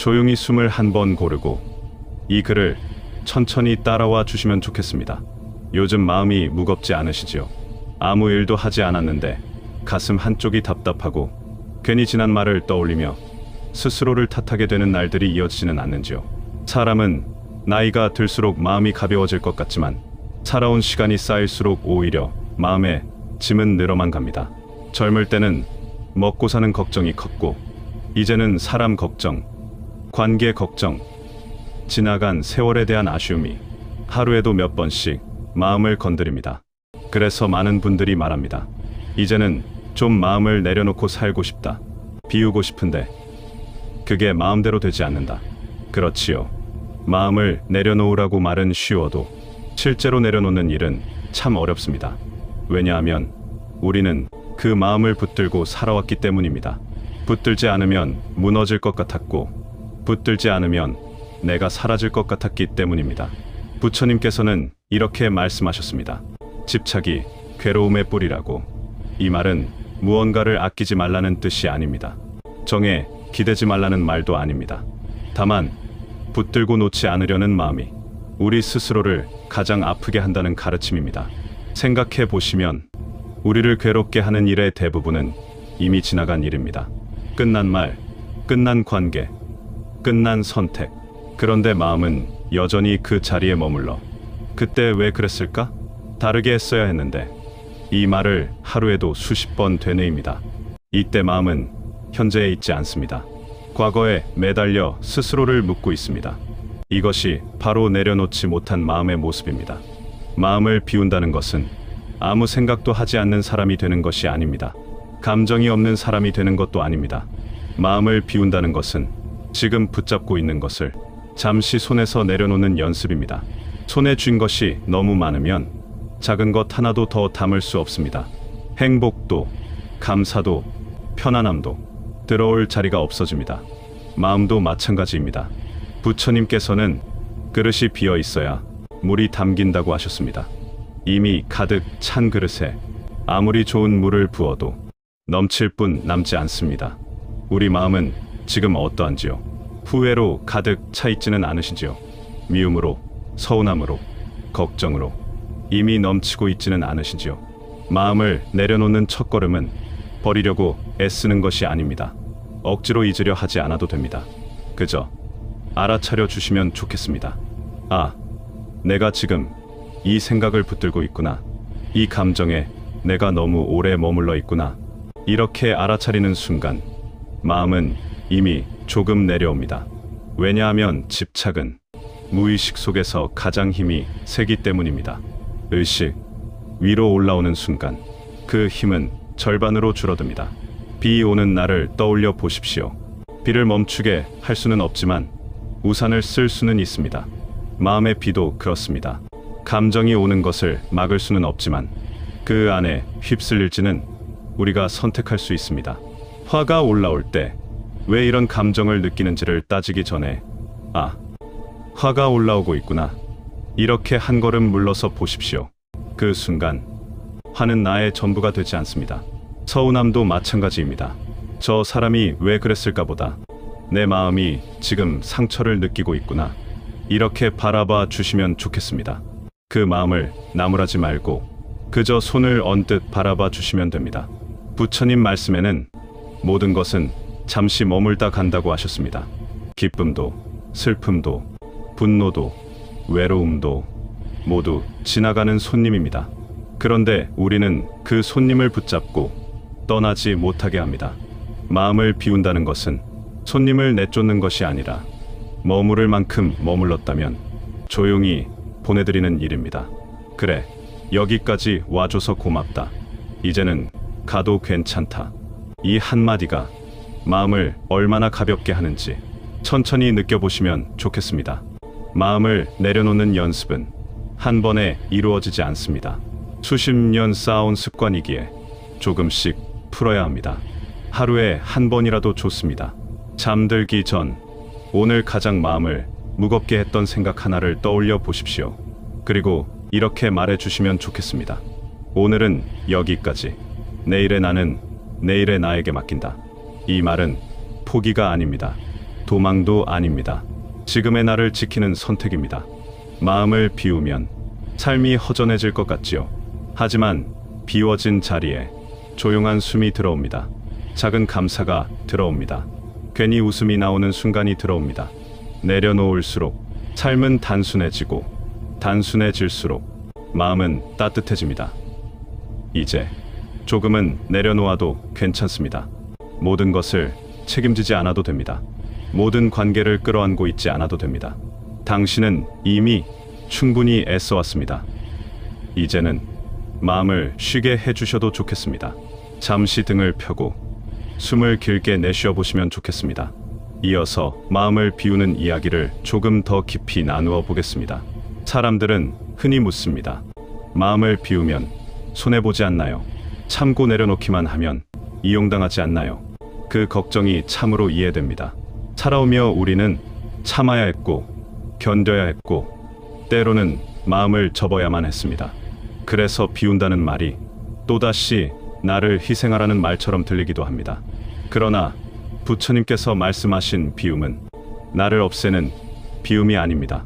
조용히 숨을 한 번 고르고 이 글을 천천히 따라와 주시면 좋겠습니다. 요즘 마음이 무겁지 않으시지요? 아무 일도 하지 않았는데 가슴 한쪽이 답답하고 괜히 지난 말을 떠올리며 스스로를 탓하게 되는 날들이 이어지지는 않는지요? 사람은 나이가 들수록 마음이 가벼워질 것 같지만 살아온 시간이 쌓일수록 오히려 마음에 짐은 늘어만 갑니다. 젊을 때는 먹고 사는 걱정이 컸고 이제는 사람 걱정, 관계 걱정, 지나간 세월에 대한 아쉬움이 하루에도 몇 번씩 마음을 건드립니다. 그래서 많은 분들이 말합니다. 이제는 좀 마음을 내려놓고 살고 싶다. 비우고 싶은데 그게 마음대로 되지 않는다. 그렇지요. 마음을 내려놓으라고 말은 쉬워도 실제로 내려놓는 일은 참 어렵습니다. 왜냐하면 우리는 그 마음을 붙들고 살아왔기 때문입니다. 붙들지 않으면 무너질 것 같았고 붙들지 않으면 내가 사라질 것 같았기 때문입니다. 부처님께서는 이렇게 말씀하셨습니다. 집착이 괴로움의 뿌리라고. 이 말은 무언가를 아끼지 말라는 뜻이 아닙니다. 정에 기대지 말라는 말도 아닙니다. 다만 붙들고 놓지 않으려는 마음이 우리 스스로를 가장 아프게 한다는 가르침입니다. 생각해 보시면 우리를 괴롭게 하는 일의 대부분은 이미 지나간 일입니다. 끝난 말, 끝난 관계, 끝난 선택. 그런데 마음은 여전히 그 자리에 머물러 그때 왜 그랬을까? 다르게 했어야 했는데 이 말을 하루에도 수십 번 되뇌입니다. 이때 마음은 현재에 있지 않습니다. 과거에 매달려 스스로를 묻고 있습니다. 이것이 바로 내려놓지 못한 마음의 모습입니다. 마음을 비운다는 것은 아무 생각도 하지 않는 사람이 되는 것이 아닙니다. 감정이 없는 사람이 되는 것도 아닙니다. 마음을 비운다는 것은 지금 붙잡고 있는 것을 잠시 손에서 내려놓는 연습입니다. 손에 쥔 것이 너무 많으면 작은 것 하나도 더 담을 수 없습니다. 행복도, 감사도, 편안함도 들어올 자리가 없어집니다. 마음도 마찬가지입니다. 부처님께서는 그릇이 비어 있어야 물이 담긴다고 하셨습니다. 이미 가득 찬 그릇에 아무리 좋은 물을 부어도 넘칠 뿐 남지 않습니다. 우리 마음은 지금 어떠한지요? 후회로 가득 차 있지는 않으신지요? 미움으로, 서운함으로, 걱정으로 이미 넘치고 있지는 않으신지요? 마음을 내려놓는 첫걸음은 버리려고 애쓰는 것이 아닙니다. 억지로 잊으려 하지 않아도 됩니다. 그저 알아차려 주시면 좋겠습니다. 아, 내가 지금 이 생각을 붙들고 있구나. 이 감정에 내가 너무 오래 머물러 있구나. 이렇게 알아차리는 순간 마음은 이미 조금 내려옵니다. 왜냐하면 집착은 무의식 속에서 가장 힘이 세기 때문입니다. 의식 위로 올라오는 순간 그 힘은 절반으로 줄어듭니다. 비 오는 날을 떠올려 보십시오. 비를 멈추게 할 수는 없지만 우산을 쓸 수는 있습니다. 마음의 비도 그렇습니다. 감정이 오는 것을 막을 수는 없지만 그 안에 휩쓸릴지는 우리가 선택할 수 있습니다. 화가 올라올 때 왜 이런 감정을 느끼는지를 따지기 전에 아, 화가 올라오고 있구나. 이렇게 한 걸음 물러서 보십시오. 그 순간 화는 나의 전부가 되지 않습니다. 서운함도 마찬가지입니다. 저 사람이 왜 그랬을까 보다 내 마음이 지금 상처를 느끼고 있구나. 이렇게 바라봐 주시면 좋겠습니다. 그 마음을 나무라지 말고 그저 손을 언뜻 바라봐 주시면 됩니다. 부처님 말씀에는 모든 것은 잠시 머물다 간다고 하셨습니다. 기쁨도, 슬픔도, 분노도, 외로움도 모두 지나가는 손님입니다. 그런데 우리는 그 손님을 붙잡고 떠나지 못하게 합니다. 마음을 비운다는 것은 손님을 내쫓는 것이 아니라 머무를 만큼 머물렀다면 조용히 보내드리는 일입니다. 그래, 여기까지 와줘서 고맙다. 이제는 가도 괜찮다. 이 한마디가 마음을 얼마나 가볍게 하는지 천천히 느껴보시면 좋겠습니다. 마음을 내려놓는 연습은 한 번에 이루어지지 않습니다. 수십 년 쌓아온 습관이기에 조금씩 풀어야 합니다. 하루에 한 번이라도 좋습니다. 잠들기 전 오늘 가장 마음을 무겁게 했던 생각 하나를 떠올려 보십시오. 그리고 이렇게 말해 주시면 좋겠습니다. 오늘은 여기까지. 내일의 나는 내일의 나에게 맡긴다. 이 말은 포기가 아닙니다. 도망도 아닙니다. 지금의 나를 지키는 선택입니다. 마음을 비우면 삶이 허전해질 것 같지요. 하지만 비워진 자리에 조용한 숨이 들어옵니다. 작은 감사가 들어옵니다. 괜히 웃음이 나오는 순간이 들어옵니다. 내려놓을수록 삶은 단순해지고 단순해질수록 마음은 따뜻해집니다. 이제 조금은 내려놓아도 괜찮습니다. 모든 것을 책임지지 않아도 됩니다. 모든 관계를 끌어안고 있지 않아도 됩니다. 당신은 이미 충분히 애써왔습니다. 이제는 마음을 쉬게 해주셔도 좋겠습니다. 잠시 등을 펴고 숨을 길게 내쉬어 보시면 좋겠습니다. 이어서 마음을 비우는 이야기를 조금 더 깊이 나누어 보겠습니다. 사람들은 흔히 묻습니다. 마음을 비우면 손해보지 않나요? 참고 내려놓기만 하면 이용당하지 않나요? 그 걱정이 참으로 이해됩니다. 살아오며 우리는 참아야 했고 견뎌야 했고 때로는 마음을 접어야만 했습니다. 그래서 비운다는 말이 또다시 나를 희생하라는 말처럼 들리기도 합니다. 그러나 부처님께서 말씀하신 비움은 나를 없애는 비움이 아닙니다.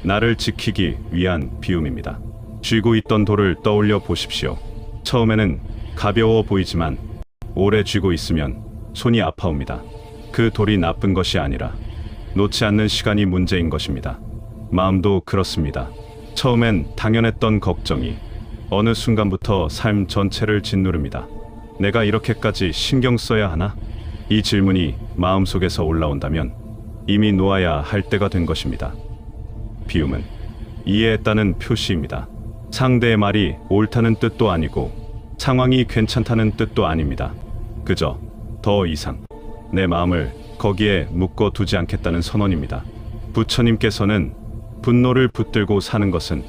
나를 지키기 위한 비움입니다. 쥐고 있던 돌을 떠올려 보십시오. 처음에는 가벼워 보이지만 오래 쥐고 있으면 손이 아파옵니다. 그 돌이 나쁜 것이 아니라 놓지 않는 시간이 문제인 것입니다. 마음도 그렇습니다. 처음엔 당연했던 걱정이 어느 순간부터 삶 전체를 짓누릅니다. 내가 이렇게까지 신경 써야 하나? 이 질문이 마음속에서 올라온다면 이미 놓아야 할 때가 된 것입니다. 비움은 이해했다는 표시입니다. 상대의 말이 옳다는 뜻도 아니고 상황이 괜찮다는 뜻도 아닙니다. 그저 더 이상 내 마음을 거기에 묶어 두지 않겠다는 선언입니다. 부처님께서는 분노를 붙들고 사는 것은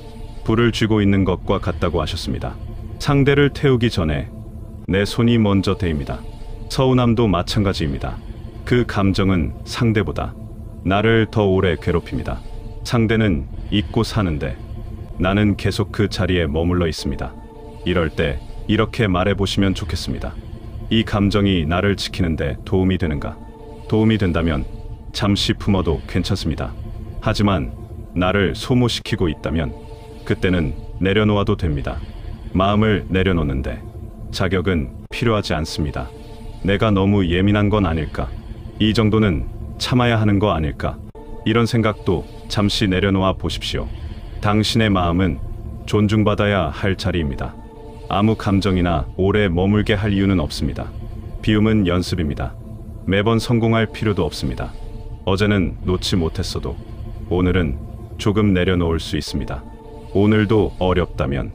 불을 쥐고 있는 것과 같다고 하셨습니다. 상대를 태우기 전에 내 손이 먼저 데입니다. 서운함도 마찬가지입니다. 그 감정은 상대보다 나를 더 오래 괴롭힙니다. 상대는 잊고 사는데 나는 계속 그 자리에 머물러 있습니다. 이럴 때 이렇게 말해보시면 좋겠습니다. 이 감정이 나를 지키는데 도움이 되는가? 도움이 된다면 잠시 품어도 괜찮습니다. 하지만 나를 소모시키고 있다면 그때는 내려놓아도 됩니다. 마음을 내려놓는데 자격은 필요하지 않습니다. 내가 너무 예민한 건 아닐까? 이 정도는 참아야 하는 거 아닐까? 이런 생각도 잠시 내려놓아 보십시오. 당신의 마음은 존중받아야 할 자리입니다. 아무 감정이나 오래 머물게 할 이유는 없습니다. 비움은 연습입니다. 매번 성공할 필요도 없습니다. 어제는 놓지 못했어도 오늘은 조금 내려놓을 수 있습니다. 오늘도 어렵다면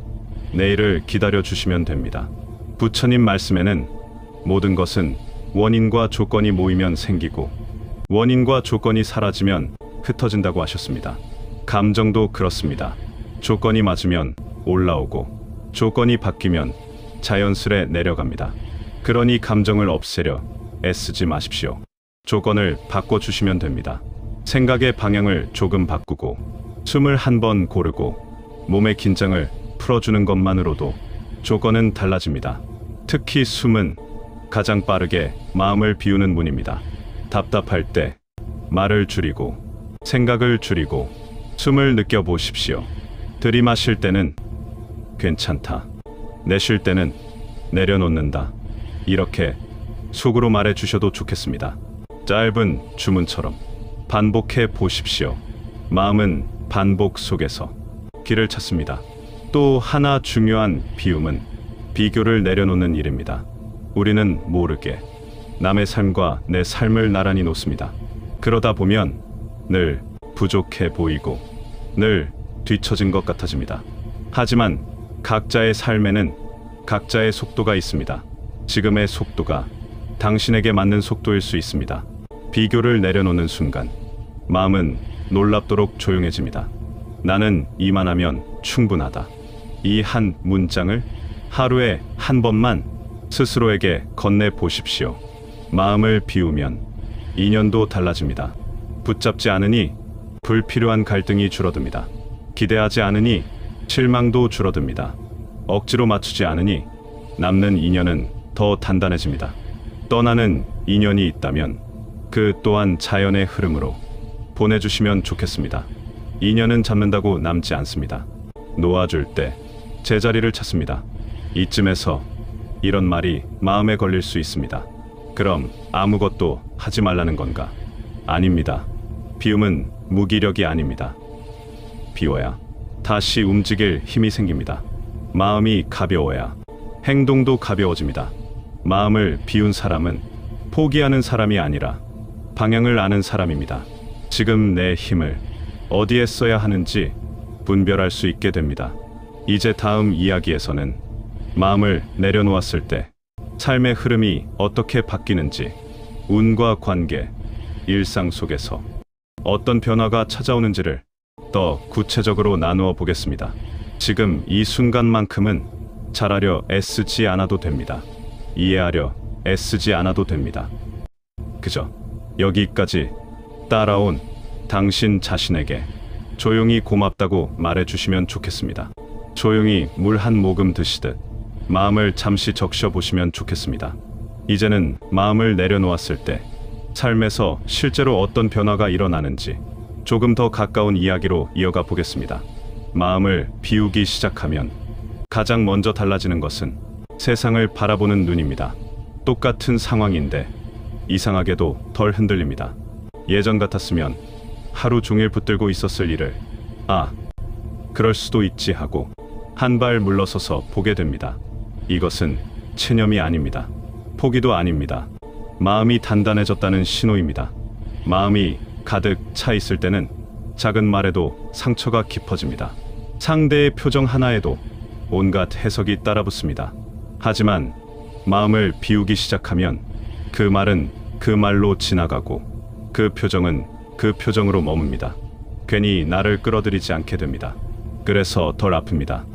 내일을 기다려 주시면 됩니다. 부처님 말씀에는 모든 것은 원인과 조건이 모이면 생기고 원인과 조건이 사라지면 흩어진다고 하셨습니다. 감정도 그렇습니다. 조건이 맞으면 올라오고 조건이 바뀌면 자연스레 내려갑니다. 그러니 감정을 없애려 애쓰지 마십시오. 조건을 바꿔주시면 됩니다. 생각의 방향을 조금 바꾸고 숨을 한 번 고르고 몸의 긴장을 풀어주는 것만으로도 조건은 달라집니다. 특히 숨은 가장 빠르게 마음을 비우는 문입니다. 답답할 때 말을 줄이고 생각을 줄이고 숨을 느껴보십시오. 들이마실 때는 괜찮다. 내쉴 때는 내려놓는다. 이렇게 속으로 말해 주셔도 좋겠습니다. 짧은 주문처럼 반복해 보십시오. 마음은 반복 속에서 길을 찾습니다. 또 하나 중요한 비움은 비교를 내려놓는 일입니다. 우리는 모르게 남의 삶과 내 삶을 나란히 놓습니다. 그러다 보면 늘 부족해 보이고 늘 뒤처진 것 같아집니다. 하지만 각자의 삶에는 각자의 속도가 있습니다. 지금의 속도가 당신에게 맞는 속도일 수 있습니다. 비교를 내려놓는 순간 마음은 놀랍도록 조용해집니다. 나는 이만하면 충분하다. 이 한 문장을 하루에 한 번만 스스로에게 건네 보십시오. 마음을 비우면 인연도 달라집니다. 붙잡지 않으니 불필요한 갈등이 줄어듭니다. 기대하지 않으니 실망도 줄어듭니다. 억지로 맞추지 않으니 남는 인연은 더 단단해집니다. 떠나는 인연이 있다면 그 또한 자연의 흐름으로 보내주시면 좋겠습니다. 인연은 잡는다고 남지 않습니다. 놓아줄 때 제자리를 찾습니다. 이쯤에서 이런 말이 마음에 걸릴 수 있습니다. 그럼 아무것도 하지 말라는 건가? 아닙니다. 비움은 무기력이 아닙니다. 비워야 다시 움직일 힘이 생깁니다. 마음이 가벼워야 행동도 가벼워집니다. 마음을 비운 사람은 포기하는 사람이 아니라 방향을 아는 사람입니다. 지금 내 힘을 어디에 써야 하는지 분별할 수 있게 됩니다. 이제 다음 이야기에서는 마음을 내려놓았을 때 삶의 흐름이 어떻게 바뀌는지, 운과 관계, 일상 속에서 어떤 변화가 찾아오는지를 더 구체적으로 나누어 보겠습니다. 지금 이 순간만큼은 잘하려 애쓰지 않아도 됩니다. 이해하려 애쓰지 않아도 됩니다. 그저 여기까지 따라온 당신 자신에게 조용히 고맙다고 말해주시면 좋겠습니다. 조용히 물 한 모금 드시듯 마음을 잠시 적셔보시면 좋겠습니다. 이제는 마음을 내려놓았을 때 삶에서 실제로 어떤 변화가 일어나는지 조금 더 가까운 이야기로 이어가 보겠습니다. 마음을 비우기 시작하면 가장 먼저 달라지는 것은 세상을 바라보는 눈입니다. 똑같은 상황인데 이상하게도 덜 흔들립니다. 예전 같았으면 하루 종일 붙들고 있었을 일을 그럴 수도 있지 하고 한 발 물러서서 보게 됩니다. 이것은 체념이 아닙니다. 포기도 아닙니다. 마음이 단단해졌다는 신호입니다. 마음이 가득 차 있을 때는 작은 말에도 상처가 깊어집니다. 상대의 표정 하나에도 온갖 해석이 따라붙습니다. 하지만 마음을 비우기 시작하면 그 말은 그 말로 지나가고 그 표정은 그 표정으로 머뭅니다. 괜히 나를 끌어들이지 않게 됩니다. 그래서 덜 아픕니다.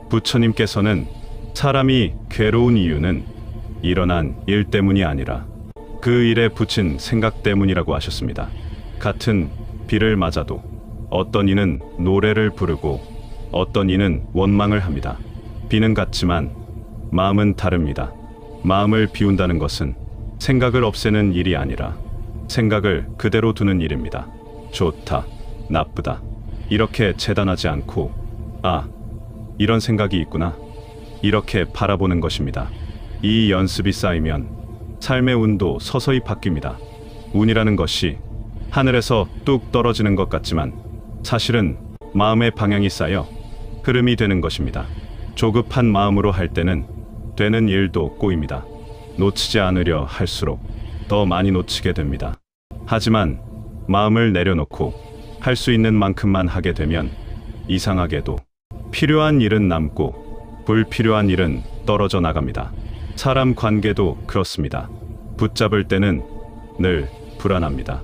부처님께서는 사람이 괴로운 이유는 일어난 일 때문이 아니라 그 일에 붙인 생각 때문이라고 하셨습니다. 같은 비를 맞아도 어떤 이는 노래를 부르고 어떤 이는 원망을 합니다. 비는 같지만 마음은 다릅니다. 마음을 비운다는 것은 생각을 없애는 일이 아니라 생각을 그대로 두는 일입니다. 좋다, 나쁘다 이렇게 재단하지 않고 이런 생각이 있구나 이렇게 바라보는 것입니다. 이 연습이 쌓이면 삶의 운도 서서히 바뀝니다. 운이라는 것이 하늘에서 뚝 떨어지는 것 같지만 사실은 마음의 방향이 쌓여 흐름이 되는 것입니다. 조급한 마음으로 할 때는 되는 일도 꼬입니다. 놓치지 않으려 할수록 더 많이 놓치게 됩니다. 하지만 마음을 내려놓고 할 수 있는 만큼만 하게 되면 이상하게도 필요한 일은 남고 불필요한 일은 떨어져 나갑니다. 사람 관계도 그렇습니다. 붙잡을 때는 늘 불안합니다.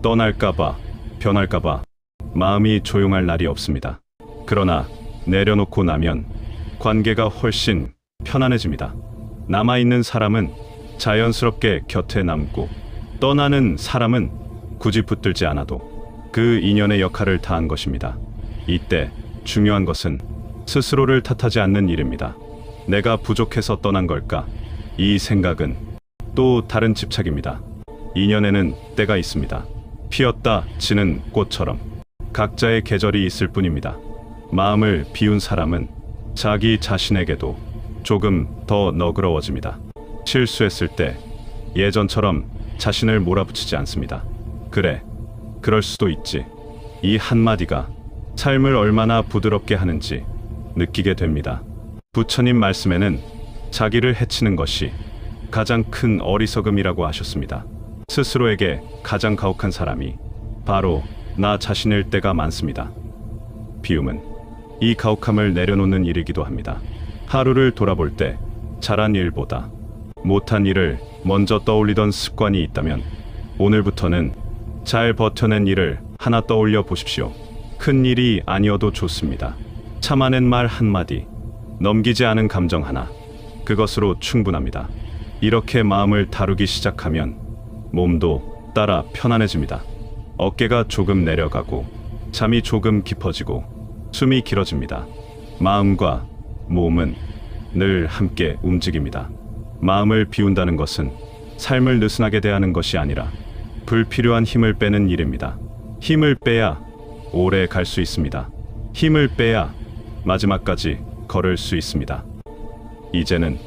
떠날까봐, 변할까봐 마음이 조용할 날이 없습니다. 그러나 내려놓고 나면 관계가 훨씬 편안해집니다. 남아있는 사람은 자연스럽게 곁에 남고 떠나는 사람은 굳이 붙들지 않아도 그 인연의 역할을 다한 것입니다. 이때 중요한 것은 스스로를 탓하지 않는 일입니다. 내가 부족해서 떠난 걸까? 이 생각은 또 다른 집착입니다. 인연에는 때가 있습니다. 피었다 지는 꽃처럼 각자의 계절이 있을 뿐입니다. 마음을 비운 사람은 자기 자신에게도 조금 더 너그러워집니다. 실수했을 때 예전처럼 자신을 몰아붙이지 않습니다. 그래, 그럴 수도 있지. 이 한마디가 삶을 얼마나 부드럽게 하는지 느끼게 됩니다. 부처님 말씀에는 자기를 해치는 것이 가장 큰 어리석음이라고 하셨습니다. 스스로에게 가장 가혹한 사람이 바로 나 자신일 때가 많습니다. 비움은 이 가혹함을 내려놓는 일이기도 합니다. 하루를 돌아볼 때 잘한 일보다 못한 일을 먼저 떠올리던 습관이 있다면 오늘부터는 잘 버텨낸 일을 하나 떠올려 보십시오. 큰 일이 아니어도 좋습니다. 참아낸 말 한마디, 넘기지 않은 감정 하나, 그것으로 충분합니다. 이렇게 마음을 다루기 시작하면 몸도 따라 편안해집니다. 어깨가 조금 내려가고 잠이 조금 깊어지고 숨이 길어집니다. 마음과 몸은 늘 함께 움직입니다. 마음을 비운다는 것은 삶을 느슨하게 대하는 것이 아니라 불필요한 힘을 빼는 일입니다. 힘을 빼야 오래 갈 수 있습니다. 힘을 빼야 마지막까지 걸을 수 있습니다. 이제는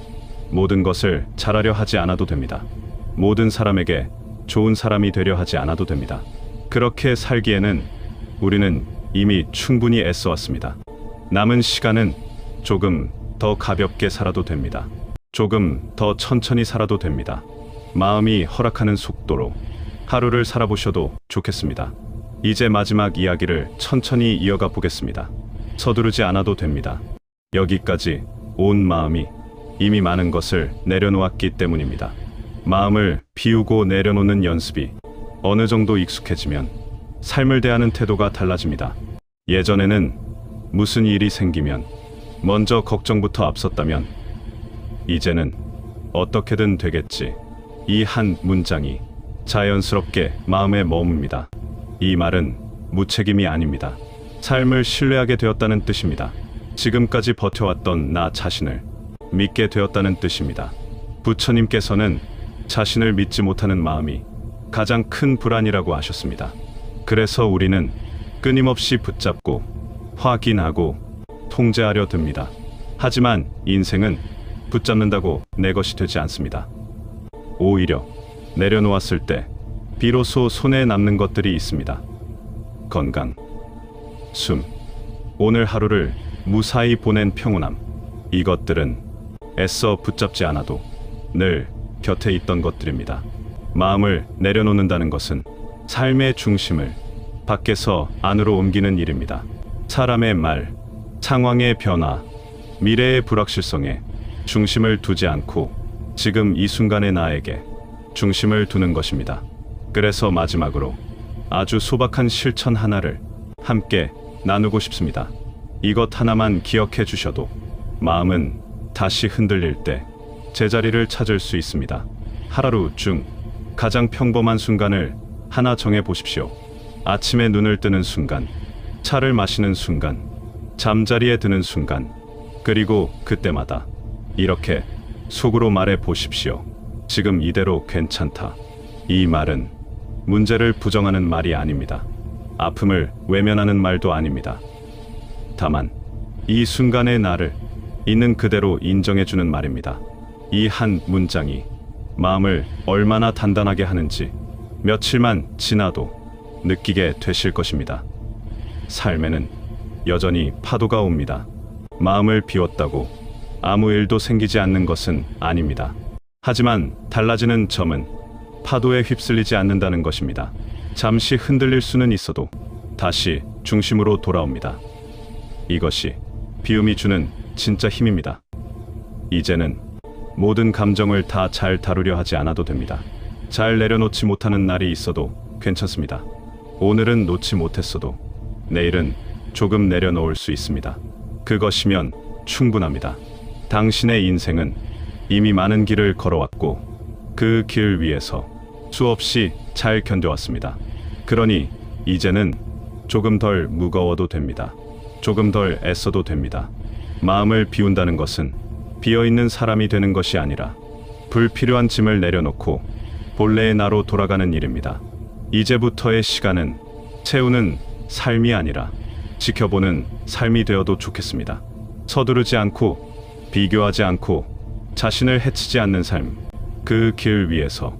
모든 것을 잘하려 하지 않아도 됩니다. 모든 사람에게 좋은 사람이 되려 하지 않아도 됩니다. 그렇게 살기에는 우리는 이미 충분히 애써왔습니다. 남은 시간은 조금 더 가볍게 살아도 됩니다. 조금 더 천천히 살아도 됩니다. 마음이 허락하는 속도로 하루를 살아보셔도 좋겠습니다. 이제 마지막 이야기를 천천히 이어가 보겠습니다. 서두르지 않아도 됩니다. 여기까지 온 마음이 이미 많은 것을 내려놓았기 때문입니다. 마음을 비우고 내려놓는 연습이 어느 정도 익숙해지면 삶을 대하는 태도가 달라집니다. 예전에는 무슨 일이 생기면 먼저 걱정부터 앞섰다면 이제는 어떻게든 되겠지. 이 한 문장이 자연스럽게 마음에 머뭅니다. 이 말은 무책임이 아닙니다. 삶을 신뢰하게 되었다는 뜻입니다. 지금까지 버텨왔던 나 자신을 믿게 되었다는 뜻입니다. 부처님께서는 자신을 믿지 못하는 마음이 가장 큰 불안이라고 하셨습니다. 그래서 우리는 끊임없이 붙잡고 확인하고 통제하려 듭니다. 하지만 인생은 붙잡는다고 내 것이 되지 않습니다. 오히려 내려놓았을 때 비로소 손에 남는 것들이 있습니다. 건강, 숨, 오늘 하루를 무사히 보낸 평온함. 이것들은 애써 붙잡지 않아도 늘 곁에 있던 것들입니다. 마음을 내려놓는다는 것은 삶의 중심을 밖에서 안으로 옮기는 일입니다. 사람의 말, 상황의 변화, 미래의 불확실성에 중심을 두지 않고 지금 이 순간의 나에게 중심을 두는 것입니다. 그래서 마지막으로 아주 소박한 실천 하나를 함께 나누고 싶습니다. 이것 하나만 기억해 주셔도 마음은 다시 흔들릴 때 제자리를 찾을 수 있습니다. 하루 중 가장 평범한 순간을 하나 정해 보십시오. 아침에 눈을 뜨는 순간, 차를 마시는 순간, 잠자리에 드는 순간, 그리고 그때마다 이렇게 속으로 말해 보십시오. 지금 이대로 괜찮다. 이 말은 문제를 부정하는 말이 아닙니다. 아픔을 외면하는 말도 아닙니다. 다만 이 순간의 나를 있는 그대로 인정해주는 말입니다. 이 한 문장이 마음을 얼마나 단단하게 하는지 며칠만 지나도 느끼게 되실 것입니다. 삶에는 여전히 파도가 옵니다. 마음을 비웠다고 아무 일도 생기지 않는 것은 아닙니다. 하지만 달라지는 점은 파도에 휩쓸리지 않는다는 것입니다. 잠시 흔들릴 수는 있어도 다시 중심으로 돌아옵니다. 이것이 비움이 주는 진짜 힘입니다. 이제는 모든 감정을 다 잘 다루려 하지 않아도 됩니다. 잘 내려놓지 못하는 날이 있어도 괜찮습니다. 오늘은 놓지 못했어도 내일은 조금 내려놓을 수 있습니다. 그것이면 충분합니다. 당신의 인생은 이미 많은 길을 걸어왔고 그 길 위에서 수없이 잘 견뎌왔습니다. 그러니 이제는 조금 덜 무거워도 됩니다. 조금 덜 애써도 됩니다. 마음을 비운다는 것은 비어있는 사람이 되는 것이 아니라 불필요한 짐을 내려놓고 본래의 나로 돌아가는 일입니다. 이제부터의 시간은 채우는 삶이 아니라 지켜보는 삶이 되어도 좋겠습니다. 서두르지 않고 비교하지 않고 자신을 해치지 않는 삶, 그 길 위에서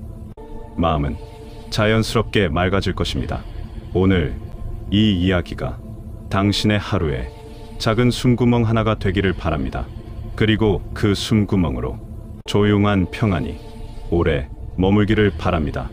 마음은 자연스럽게 맑아질 것입니다. 오늘 이 이야기가 당신의 하루에 작은 숨구멍 하나가 되기를 바랍니다. 그리고 그 숨구멍으로 조용한 평안이 오래 머물기를 바랍니다.